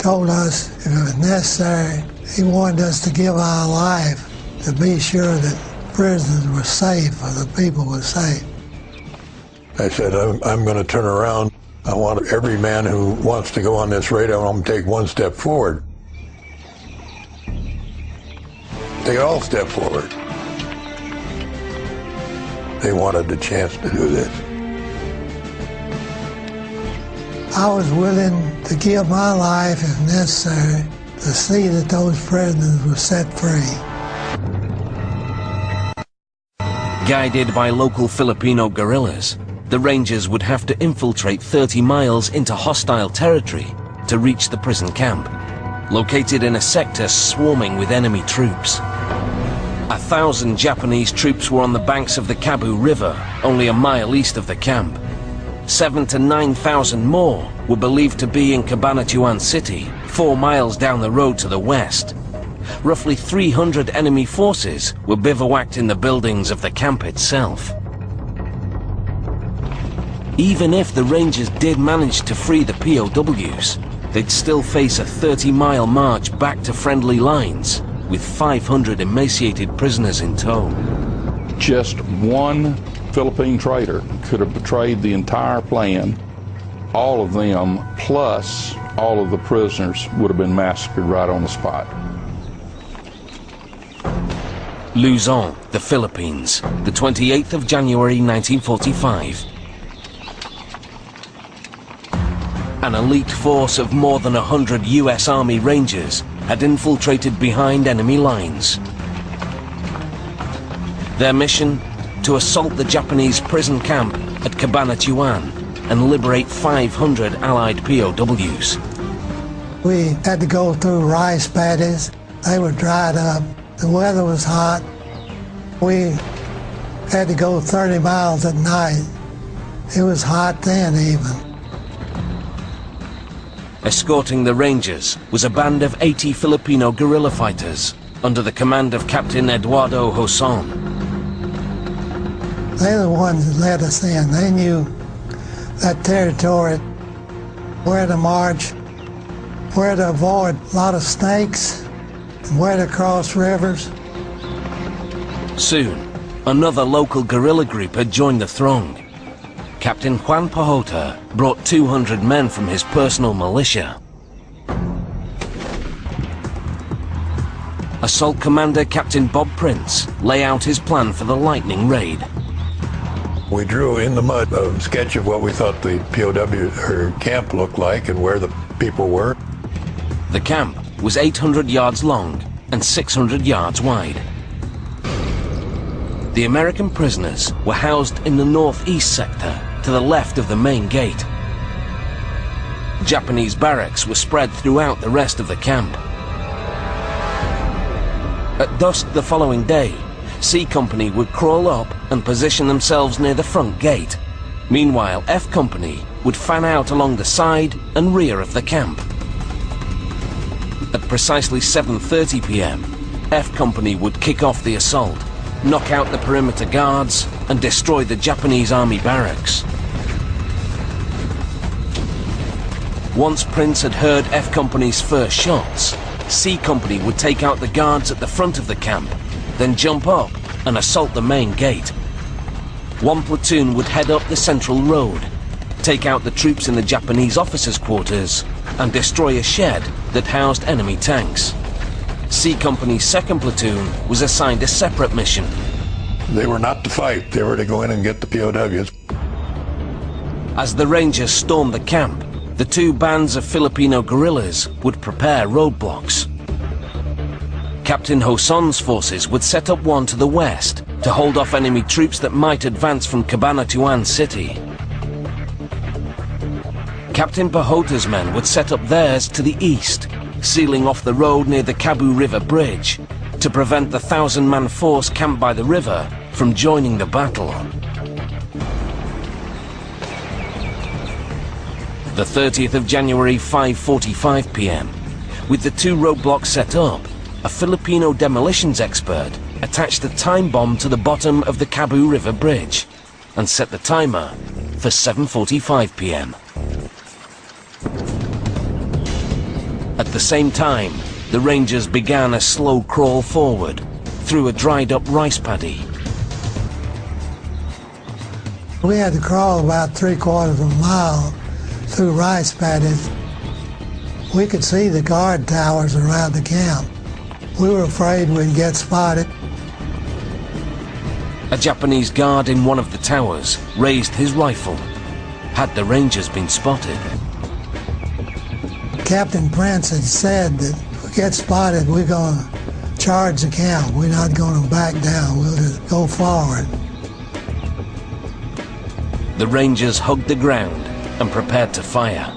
told us if it was necessary, he wanted us to give our life to be sure that prisoners were safe or the people were safe. I said, I'm going to turn around. I want every man who wants to go on this raid, I want them to take one step forward. They all stepped forward. They wanted the chance to do this. I was willing to give my life, if necessary, to see that those prisoners were set free. Guided by local Filipino guerrillas, the Rangers would have to infiltrate 30 miles into hostile territory to reach the prison camp, located in a sector swarming with enemy troops. 1,000 Japanese troops were on the banks of the Kabu River, only a mile east of the camp. 7,000 to 9,000 more were believed to be in Cabanatuan City, 4 miles down the road to the west. Roughly 300 enemy forces were bivouacked in the buildings of the camp itself. Even if the Rangers did manage to free the POWs, they'd still face a 30-mile march back to friendly lines, with 500 emaciated prisoners in tow. Just one Philippine traitor could have betrayed the entire plan. All of them, plus all of the prisoners, would have been massacred right on the spot. Luzon, the Philippines, the 28th of January 1945. An elite force of more than 100 US Army Rangers had infiltrated behind enemy lines. Their mission? To assault the Japanese prison camp at Cabanatuan and liberate 500 Allied POWs. We had to go through rice paddies. They were dried up. The weather was hot. We had to go 30 miles at night. It was hot then even. Escorting the Rangers was a band of 80 Filipino guerrilla fighters under the command of Captain Eduardo Joson. They're the ones that led us in. They knew that territory, where to march, where to avoid a lot of snakes, and where to cross rivers. Soon, another local guerrilla group had joined the throng. Captain Juan Pajota brought 200 men from his personal militia. Assault Commander Captain Bob Prince lay out his plan for the lightning raid. We drew in the mud a sketch of what we thought the POW or camp looked like and where the people were. The camp was 800 yards long and 600 yards wide. The American prisoners were housed in the northeast sector to the left of the main gate. Japanese barracks were spread throughout the rest of the camp. At dusk the following day, C Company would crawl up and position themselves near the front gate. Meanwhile, F Company would fan out along the side and rear of the camp. At precisely 7:30 p.m., F Company would kick off the assault, knock out the perimeter guards, and destroy the Japanese Army barracks. Once Prince had heard F Company's first shots, C Company would take out the guards at the front of the camp, then jump up and assault the main gate. One platoon would head up the central road, take out the troops in the Japanese officers' quarters, and destroy a shed that housed enemy tanks. C Company's second platoon was assigned a separate mission. They were not to fight, they were to go in and get the POWs. As the Rangers stormed the camp, the two bands of Filipino guerrillas would prepare roadblocks. Captain Joson's forces would set up one to the west to hold off enemy troops that might advance from Cabanatuan City. Captain Pajota's men would set up theirs to the east, sealing off the road near the Kabu River Bridge to prevent the 1,000-man force camped by the river from joining the battle. The 30th of January, 5:45 p.m. With the two roadblocks set up, a Filipino demolitions expert attached a time bomb to the bottom of the Kabu River Bridge and set the timer for 7:45 p.m. At the same time, the Rangers began a slow crawl forward through a dried-up rice paddy. We had to crawl about 3/4 of a mile through rice paddies. We could see the guard towers around the camp. We were afraid we'd get spotted. A Japanese guard in one of the towers raised his rifle. Had the Rangers been spotted? Captain Prince had said that if we get spotted, we're going to charge the camp. We're not going to back down. We'll just go forward. The Rangers hugged the ground and prepared to fire.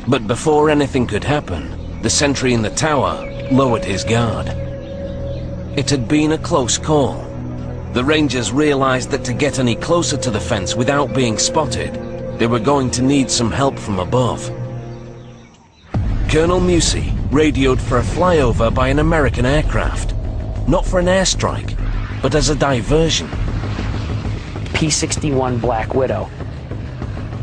But before anything could happen, the sentry in the tower lowered his guard. It had been a close call. The Rangers realized that to get any closer to the fence without being spotted, they were going to need some help from above. Colonel Musey radioed for a flyover by an American aircraft, not for an airstrike, but as a diversion. P-61 Black Widow,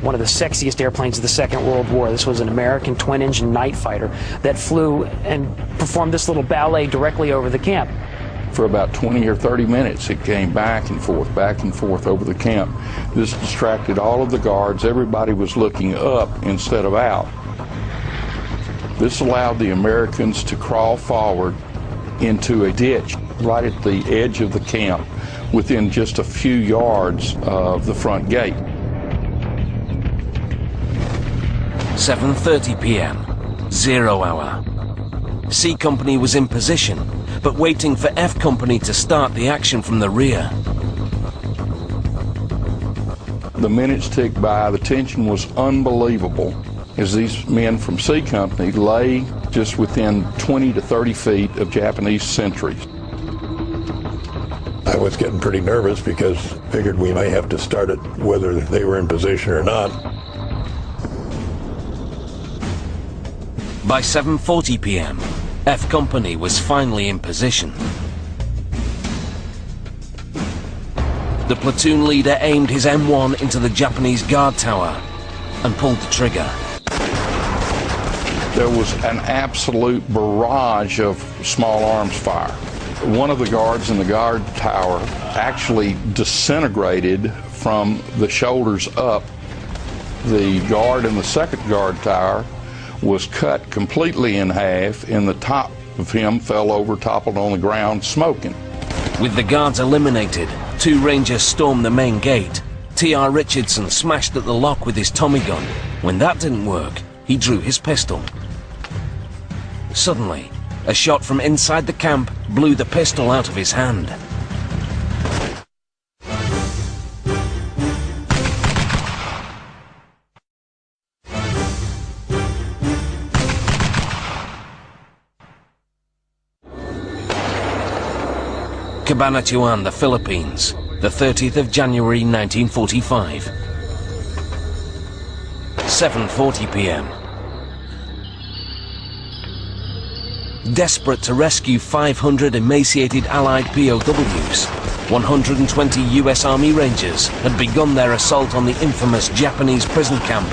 one of the sexiest airplanes of the Second World War. This was an American twin-engine night fighter that flew and performed this little ballet directly over the camp. For about 20 or 30 minutes, it came back and forth over the camp. This distracted all of the guards. Everybody was looking up instead of out. This allowed the Americans to crawl forward into a ditch right at the edge of the camp, within just a few yards of the front gate. 7:30 p.m., 0 hour. C Company was in position, but waiting for F Company to start the action from the rear. The minutes ticked by, the tension was unbelievable as these men from C Company lay just within 20 to 30 feet of Japanese sentries. I was getting pretty nervous because I figured we might have to start it whether they were in position or not. By 7:40 p.m., F Company was finally in position. The platoon leader aimed his M1 into the Japanese guard tower and pulled the trigger. There was an absolute barrage of small arms fire. One of the guards in the guard tower actually disintegrated from the shoulders up. The guard in the second guard tower was cut completely in half, and the top of him fell over, toppled on the ground, smoking. With the guards eliminated, two Rangers stormed the main gate. T.R. Richardson smashed at the lock with his Tommy gun. When that didn't work, he drew his pistol. Suddenly, a shot from inside the camp blew the pistol out of his hand. Cabanatuan, the Philippines, the 30th of January 1945. 7:40 p.m. Desperate to rescue 500 emaciated Allied POWs, 120 US Army Rangers had begun their assault on the infamous Japanese prison camp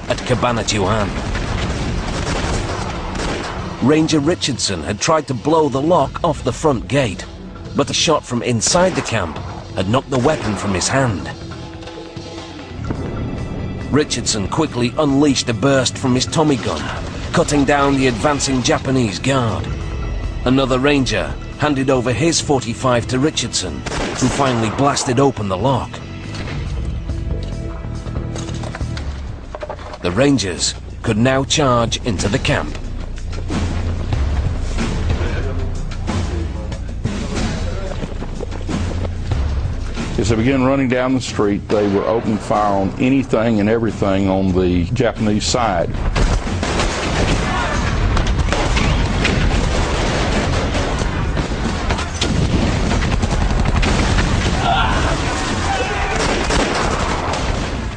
at Cabanatuan. Ranger Richardson had tried to blow the lock off the front gate, but a shot from inside the camp had knocked the weapon from his hand. Richardson quickly unleashed a burst from his Tommy gun, cutting down the advancing Japanese guard. Another Ranger handed over his .45 to Richardson, who finally blasted open the lock. The Rangers could now charge into the camp. As they began running down the street, they were opening fire on anything and everything on the Japanese side.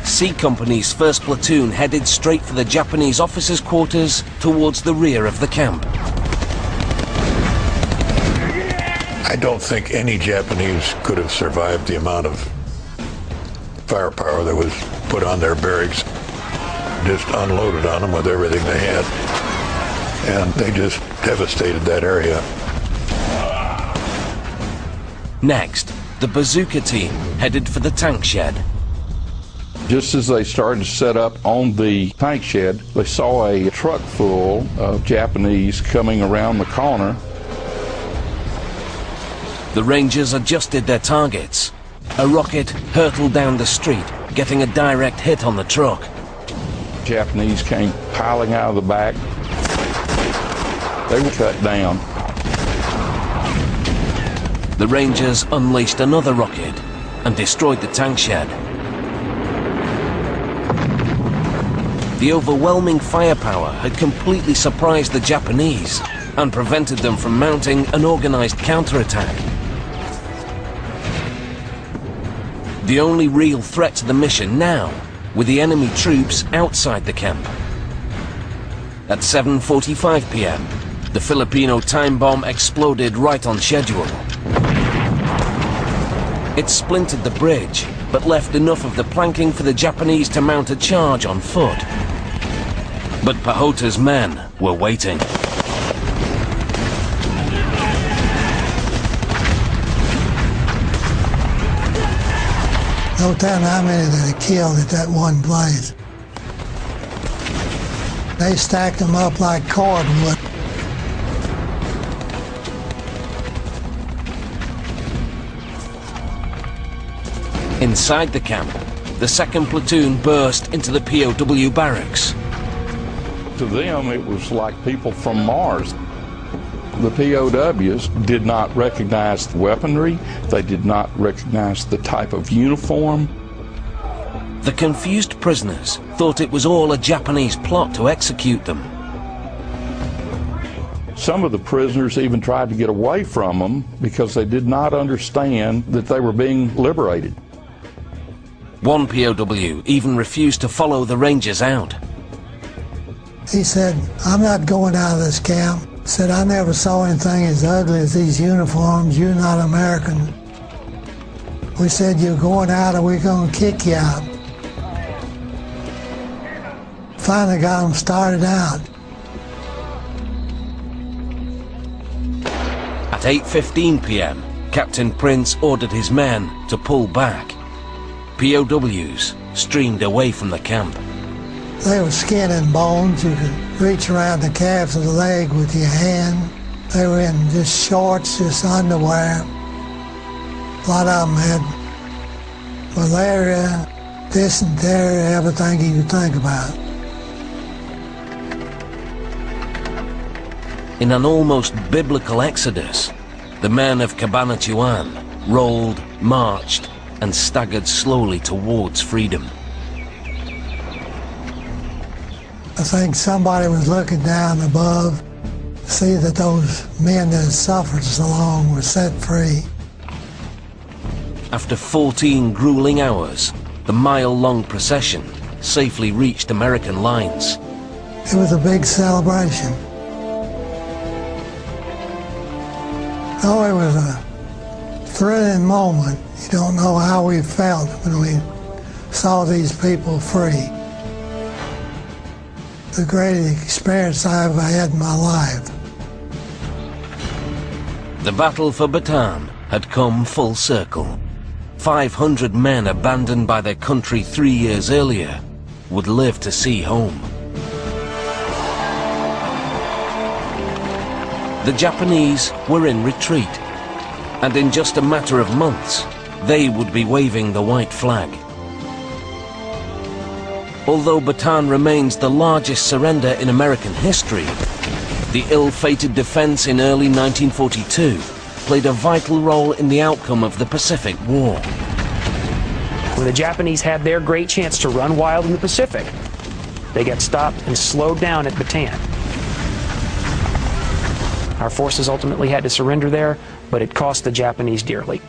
C Company's first platoon headed straight for the Japanese officers' quarters towards the rear of the camp. I don't think any Japanese could have survived the amount of firepower that was put on their barracks. just unloaded on them with everything they had. And they just devastated that area. Next, the bazooka team headed for the tank shed. Just as they started to set up on the tank shed, they saw a truck full of Japanese coming around the corner. The Rangers adjusted their targets. A rocket hurtled down the street, getting a direct hit on the truck. Japanese came piling out of the back. They were cut down. The Rangers unleashed another rocket and destroyed the tank shed. The overwhelming firepower had completely surprised the Japanese and prevented them from mounting an organized counterattack. The only real threat to the mission now were the enemy troops outside the camp. At 7:45 p.m., the Filipino time bomb exploded right on schedule. It splintered the bridge, but left enough of the planking for the Japanese to mount a charge on foot. But Pahota's men were waiting. No telling how many they killed at that one place. They stacked them up like cordwood. Inside the camp, the 2nd platoon burst into the POW barracks. To them, it was like people from Mars. The POWs did not recognize the weaponry. They did not recognize the type of uniform. The confused prisoners thought it was all a Japanese plot to execute them. Some of the prisoners even tried to get away from them because they did not understand that they were being liberated. One POW even refused to follow the Rangers out. He said, "I'm not going out of this camp." He said, "I never saw anything as ugly as these uniforms. You're not American." We said, "You're going out or we're going to kick you out." Finally got them started out. At 8:15 p.m., Captain Prince ordered his men to pull back. POWs streamed away from the camp. They were skin and bones. You could reach around the calves of the leg with your hand. They were in just shorts, just underwear. A lot of them had malaria, dysentery, everything you could think about. In an almost biblical exodus, the men of Cabanatuan rolled, marched, and staggered slowly towards freedom. I think somebody was looking down above to see that those men that had suffered so long were set free. After 14 grueling hours, the mile-long procession safely reached American lines. It was a big celebration. Oh, it was a thrilling moment. You don't know how we felt when we saw these people free. The greatest experience I ever had in my life. The battle for Bataan had come full circle. 500 men abandoned by their country 3 years earlier would live to see home. The Japanese were in retreat, and in just a matter of months, they would be waving the white flag. Although Bataan remains the largest surrender in American history, the ill-fated defense in early 1942 played a vital role in the outcome of the Pacific War. When the Japanese had their great chance to run wild in the Pacific, they got stopped and slowed down at Bataan. Our forces ultimately had to surrender there, but it cost the Japanese dearly.